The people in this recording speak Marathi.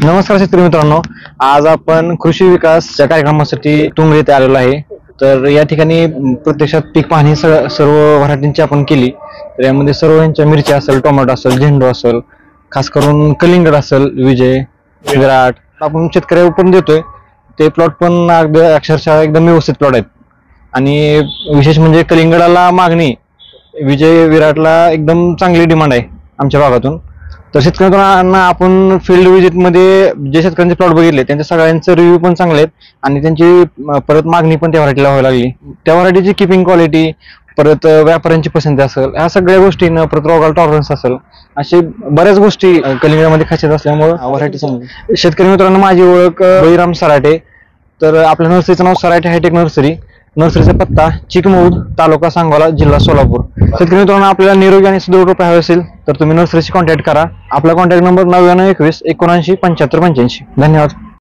नमस्कार शेतकरी मित्रांनो, आज आपण कृषी विकासच्या कार्यक्रमासाठी तुंग येथे आलेलो आहे. तर या ठिकाणी प्रत्यक्षात पीक पाहणी सर्व व्हरायटींची आपण केली. तर यामध्ये सर्व यांच्या मिरची असेल, टोमॅटो असेल, झेंडू असेल, खास करून कलिंगड असेल, विजय, विराट आपण शेतकऱ्यावर पण देतोय. ते प्लॉट पण अगदी अक्षरशः एकदम व्यवस्थित प्लॉट आहेत आणि विशेष म्हणजे कलिंगडाला मागणी, विजय, विराटला एकदम चांगली डिमांड आहे आमच्या भागातून. तर शेतकऱ्यांना आपण फील्ड व्हिजिट मध्ये जे शेतकऱ्यांचे प्लॉट बघितले त्यांच्या सगळ्यांचे रिव्ह्यू पण चांगले आहेत आणि त्यांची परत मागणी पण त्या व्हरायटीला व्हायला लागली. त्या व्हरायटीची किपिंग क्वालिटी, परत व्यापाऱ्यांची पसंती असेल, ह्या सगळ्या गोष्टी, परत रोगाला टॉलरन्स असेल, अशी बऱ्याच गोष्टी कलिंगडामध्ये खासियत असल्यामुळे व्हरायटी चांगली. शेतकरी मित्रांनो, माझी ओळख बळीराम सराटे. तर आपल्या नर्सरीचं नाव सराटे हायटेक नर्सरी. नर्सरीचा पत्ता चिकमौद, तालुका सांगोला, जिल्हा सोलापूर. शेतकरी मित्रांनो, आपल्याला निरोगी आणि सुदृढ रोपे हवे असेल तर तुम्ही नर्सरीशी कॉन्टॅक्ट करा. आपला कॉन्टॅक्ट नंबर 9921 79 75 85. धन्यवाद.